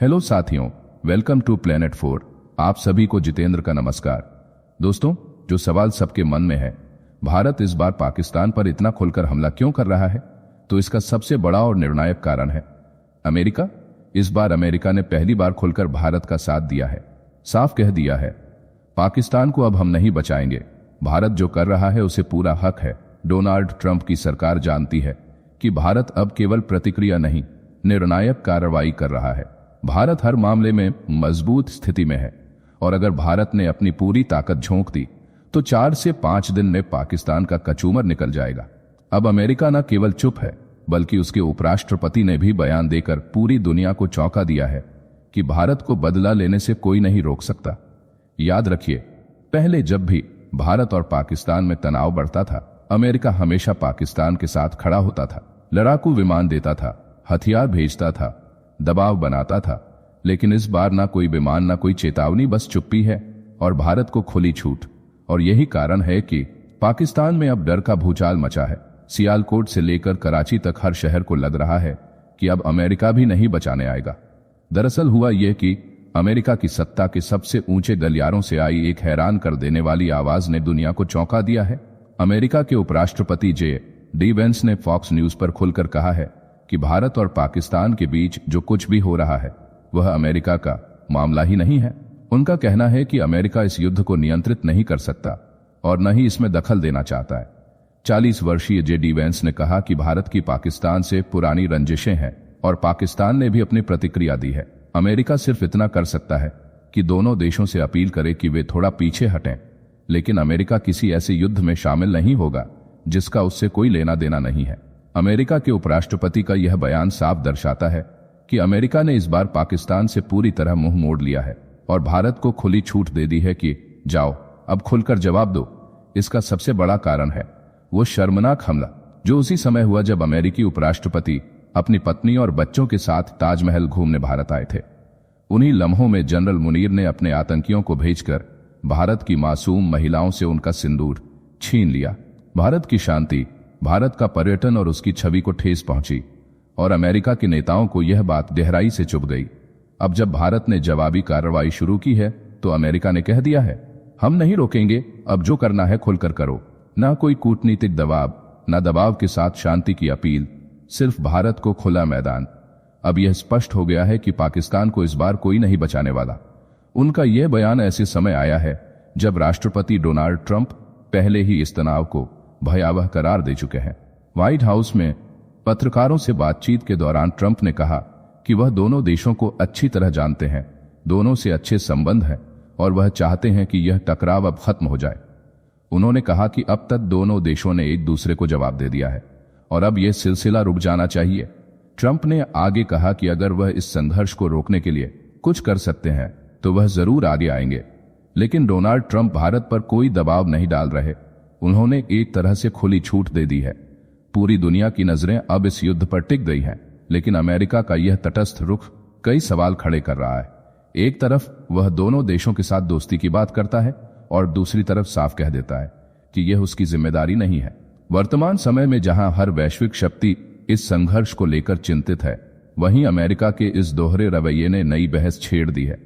Hello साथियों, welcome to planet 4। आप सभी को जितेंद्र का नमस्कार। दोस्तों, जो सवाल सबके मन में है, भारत इस बार पाकिस्तान पर इतना खुलकर हमला क्यों कर रहा है, तो इसका सबसे बड़ा और निर्णायक कारण है अमेरिका। इस बार अमेरिका ने पहली बार खुलकर भारत का साथ दिया है, साफ कह दिया है पाकिस्तान को अब हम नहीं बचाएंगे। भारत जो कर रहा है उसे पूरा हक है। डोनाल्ड ट्रंप की सरकार जानती है कि भारत अब केवल प्रतिक्रिया नहीं, निर्णायक कार्रवाई कर रहा है। भारत हर मामले में मजबूत स्थिति में है और अगर भारत ने अपनी पूरी ताकत झोंक दी तो 4 से 5 दिन में पाकिस्तान का कचूमर निकल जाएगा। अब अमेरिका न केवल चुप है, बल्कि उसके उपराष्ट्रपति ने भी बयान देकर पूरी दुनिया को चौंका दिया है कि भारत को बदला लेने से कोई नहीं रोक सकता। याद रखिए, पहले जब भी भारत और पाकिस्तान में तनाव बढ़ता था, अमेरिका हमेशा पाकिस्तान के साथ खड़ा होता था, लड़ाकू विमान देता था, हथियार भेजता था, दबाव बनाता था। लेकिन इस बार ना कोई विमान, ना कोई चेतावनी, बस चुप्पी है और भारत को खुली छूट। और यही कारण है कि पाकिस्तान में अब डर का भूचाल मचा है। सियालकोट से लेकर कराची तक हर शहर को लग रहा है कि अब अमेरिका भी नहीं बचाने आएगा। दरअसल हुआ यह कि अमेरिका की सत्ता के सबसे ऊंचे गलियारों से आई एक हैरान कर देने वाली आवाज ने दुनिया को चौंका दिया है। अमेरिका के उपराष्ट्रपति जे.डी. वेंस ने फॉक्स न्यूज पर खुलकर कहा है कि भारत और पाकिस्तान के बीच जो कुछ भी हो रहा है वह अमेरिका का मामला ही नहीं है। उनका कहना है कि अमेरिका इस युद्ध को नियंत्रित नहीं कर सकता और न ही इसमें दखल देना चाहता है। 40 वर्षीय जे.डी. वेंस ने कहा कि भारत की पाकिस्तान से पुरानी रंजिशें हैं और पाकिस्तान ने भी अपनी प्रतिक्रिया दी है। अमेरिका सिर्फ इतना कर सकता है कि दोनों देशों से अपील करे कि वे थोड़ा पीछे हटें, लेकिन अमेरिका किसी ऐसे युद्ध में शामिल नहीं होगा जिसका उससे कोई लेना देना नहीं है। अमेरिका के उपराष्ट्रपति का यह बयान साफ दर्शाता है कि अमेरिका ने इस बार पाकिस्तान से पूरी तरह मुंह मोड़ लिया है और भारत को खुली छूट दे दी है कि जाओ, अब खुलकर जवाब दो। इसका सबसे बड़ा कारण है वो शर्मनाक हमला जो उसी समय हुआ जब अमेरिकी उपराष्ट्रपति अपनी पत्नी और बच्चों के साथ ताजमहल घूमने भारत आए थे। उन्हीं लम्हों में जनरल मुनीर ने अपने आतंकियों को भेजकर भारत की मासूम महिलाओं से उनका सिंदूर छीन लिया। भारत की शांति, भारत का पर्यटन और उसकी छवि को ठेस पहुंची और अमेरिका के नेताओं को यह बात गहराई से चुभ गई। अब जब भारत ने जवाबी कार्रवाई शुरू की है तो अमेरिका ने कह दिया है, हम नहीं रोकेंगे, अब जो करना है खुलकर करो। ना कोई कूटनीतिक दबाव, ना दबाव के साथ शांति की अपील, सिर्फ भारत को खुला मैदान। अब यह स्पष्ट हो गया है कि पाकिस्तान को इस बार कोई नहीं बचाने वाला। उनका यह बयान ऐसे समय आया है जब राष्ट्रपति डोनाल्ड ट्रंप पहले ही इस तनाव को भयावह करार दे चुके हैं। व्हाइट हाउस में पत्रकारों से बातचीत के दौरान ट्रंप ने कहा कि वह दोनों देशों को अच्छी तरह जानते हैं, दोनों से अच्छे संबंध हैं और वह चाहते हैं कि यह टकराव अब खत्म हो जाए। उन्होंने कहा कि अब तक दोनों देशों ने एक दूसरे को जवाब दे दिया है और अब यह सिलसिला रुक जाना चाहिए। ट्रंप ने आगे कहा कि अगर वह इस संघर्ष को रोकने के लिए कुछ कर सकते हैं तो वह जरूर आगे आएंगे। लेकिन डोनाल्ड ट्रंप भारत पर कोई दबाव नहीं डाल रहे। उन्होंने एक तरह से खुली छूट दे दी है। पूरी दुनिया की नजरें अब इस युद्ध पर टिक गई हैं, लेकिन अमेरिका का यह तटस्थ रुख कई सवाल खड़े कर रहा है। एक तरफ वह दोनों देशों के साथ दोस्ती की बात करता है और दूसरी तरफ साफ कह देता है कि यह उसकी जिम्मेदारी नहीं है। वर्तमान समय में जहां हर वैश्विक शक्ति इस संघर्ष को लेकर चिंतित है, वहीं अमेरिका के इस दोहरे रवैये ने नई बहस छेड़ दी है।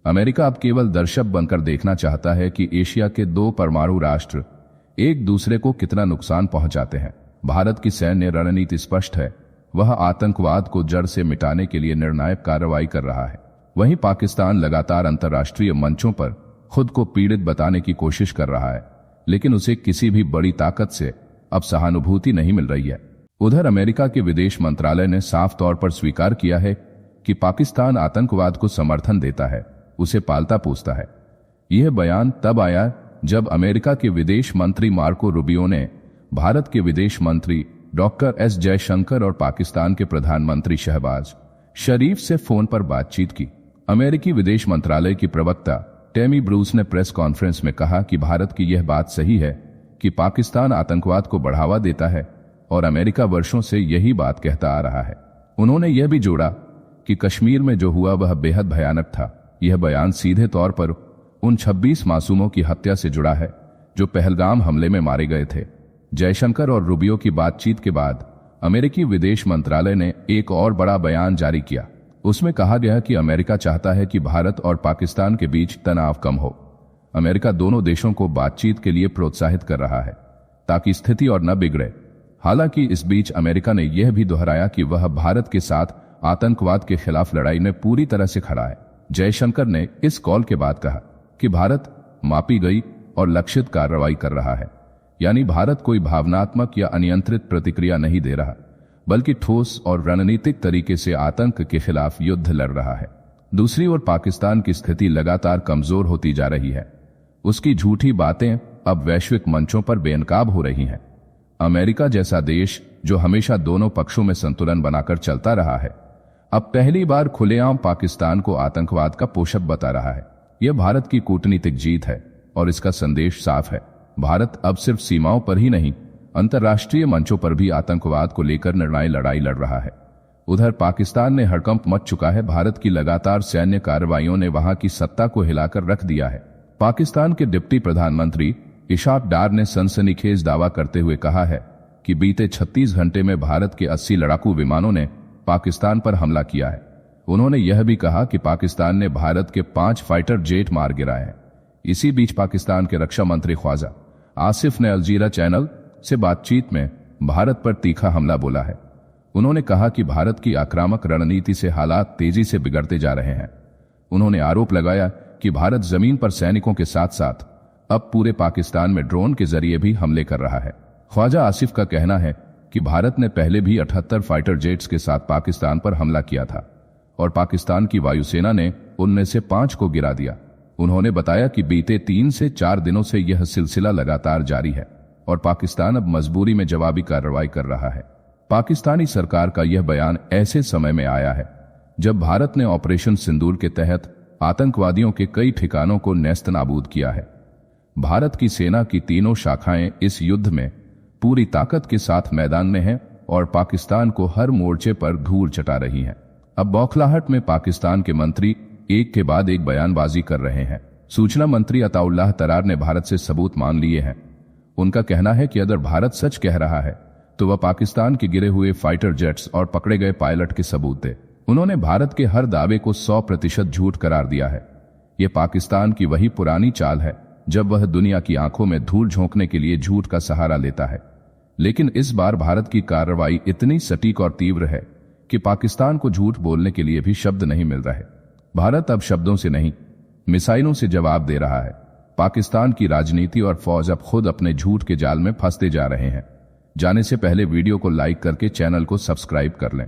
अमेरिका अब केवल दर्शक बनकर देखना चाहता है कि एशिया के 2 परमाणु राष्ट्र एक दूसरे को कितना नुकसान पहुंचाते हैं। भारत की सैन्य रणनीति स्पष्ट है, वह आतंकवाद को जड़ से मिटाने के लिए निर्णायक कार्रवाई कर रहा है। वहीं पाकिस्तान लगातार अंतर्राष्ट्रीय मंचों पर खुद को पीड़ित बताने की कोशिश कर रहा है, लेकिन उसे किसी भी बड़ी ताकत से अब सहानुभूति नहीं मिल रही है। उधर अमेरिका के विदेश मंत्रालय ने साफ तौर पर स्वीकार किया है कि पाकिस्तान आतंकवाद को समर्थन देता है, उसे पालता पोसता है। यह बयान तब आया जब अमेरिका के विदेश मंत्री मार्को रूबियो ने भारत के विदेश मंत्री डॉक्टर एस जयशंकर और पाकिस्तान के प्रधानमंत्री शहबाज शरीफ से फोन पर बातचीत की। अमेरिकी विदेश मंत्रालय की प्रवक्ता टेमी ब्रूस ने प्रेस कॉन्फ्रेंस में कहा कि भारत की यह बात सही है कि पाकिस्तान आतंकवाद को बढ़ावा देता है और अमेरिका वर्षों से यही बात कहता आ रहा है। उन्होंने यह भी जोड़ा कि कश्मीर में जो हुआ वह बेहद भयानक था। यह बयान सीधे तौर पर उन 26 मासूमों की हत्या से जुड़ा है जो पहलगाम हमले में मारे गए थे। जयशंकर और रूबियो की बातचीत के बाद अमेरिकी विदेश मंत्रालय ने एक और बड़ा बयान जारी किया। उसमें कहा गया कि अमेरिका चाहता है कि भारत और पाकिस्तान के बीच तनाव कम हो। अमेरिका दोनों देशों को बातचीत के लिए प्रोत्साहित कर रहा है ताकि स्थिति और न बिगड़े। हालांकि इस बीच अमेरिका ने यह भी दोहराया कि वह भारत के साथ आतंकवाद के खिलाफ लड़ाई में पूरी तरह से खड़ा है। जयशंकर ने इस कॉल के बाद कहा कि भारत मापी गई और लक्षित कार्रवाई कर रहा है, यानी भारत कोई भावनात्मक या अनियंत्रित प्रतिक्रिया नहीं दे रहा, बल्कि ठोस और रणनीतिक तरीके से आतंक के खिलाफ युद्ध लड़ रहा है। दूसरी ओर पाकिस्तान की स्थिति लगातार कमजोर होती जा रही है। उसकी झूठी बातें अब वैश्विक मंचों पर बेनकाब हो रही हैं। अमेरिका जैसा देश जो हमेशा दोनों पक्षों में संतुलन बनाकर चलता रहा है, अब पहली बार खुलेआम पाकिस्तान को आतंकवाद का पोषक बता रहा है। यह भारत की कूटनीतिक जीत है और इसका संदेश साफ है। भारत अब सिर्फ सीमाओं पर ही नहीं, अंतर्राष्ट्रीय मंचों पर भी आतंकवाद को लेकर निर्णायक लड़ाई लड़ रहा है। उधर पाकिस्तान ने हड़कंप मच चुका है। भारत की लगातार सैन्य कार्रवाइयों ने वहां की सत्ता को हिलाकर रख दिया है। पाकिस्तान के डिप्टी प्रधानमंत्री इशाक डार ने सनसनीखेज दावा करते हुए कहा है कि बीते 36 घंटे में भारत के 80 लड़ाकू विमानों ने पाकिस्तान पर हमला किया है। उन्होंने यह भी कहा कि पाकिस्तान ने भारत के 5 फाइटर जेट मार गिराए हैं। इसी बीच पाकिस्तान के रक्षा मंत्री ख्वाजा आसिफ ने अल जजीरा चैनल से बातचीत में भारत पर तीखा हमला बोला है। उन्होंने कहा कि भारत की आक्रामक रणनीति से हालात तेजी से बिगड़ते जा रहे हैं। उन्होंने आरोप लगाया कि भारत जमीन पर सैनिकों के साथ साथ अब पूरे पाकिस्तान में ड्रोन के जरिए भी हमले कर रहा है। ख्वाजा आसिफ का कहना है कि भारत ने पहले भी 78 फाइटर जेट्स के साथ पाकिस्तान पर हमला किया था और पाकिस्तान की वायुसेना ने उनमें से 5 को गिरा दिया। उन्होंने बताया कि बीते 3 से 4 दिनों से यह सिलसिला लगातार जारी है और पाकिस्तान अब मजबूरी में जवाबी कार्रवाई कर रहा है। पाकिस्तानी सरकार का यह बयान ऐसे समय में आया है जब भारत ने ऑपरेशन सिंदूर के तहत आतंकवादियों के कई ठिकानों को नेस्तनाबूद किया है। भारत की सेना की तीनों शाखाएं इस युद्ध में पूरी ताकत के साथ मैदान में हैं और पाकिस्तान को हर मोर्चे पर धूल चटा रही हैं। अब बौखलाहट में पाकिस्तान के मंत्री एक के बाद एक बयानबाजी कर रहे हैं। सूचना मंत्री अताउल्लाह तरार ने भारत से सबूत मांग लिए हैं। उनका कहना है कि अगर भारत सच कह रहा है तो वह पाकिस्तान के गिरे हुए फाइटर जेट्स और पकड़े गए पायलट के सबूत दे। उन्होंने भारत के हर दावे को 100% झूठ करार दिया है। यह पाकिस्तान की वही पुरानी चाल है जब वह दुनिया की आंखों में धूल झोंकने के लिए झूठ का सहारा लेता है। लेकिन इस बार भारत की कार्रवाई इतनी सटीक और तीव्र है कि पाकिस्तान को झूठ बोलने के लिए भी शब्द नहीं मिल रहे। भारत अब शब्दों से नहीं, मिसाइलों से जवाब दे रहा है। पाकिस्तान की राजनीति और फौज अब खुद अपने झूठ के जाल में फंसते जा रहे हैं। जाने से पहले वीडियो को लाइक करके चैनल को सब्सक्राइब कर लें।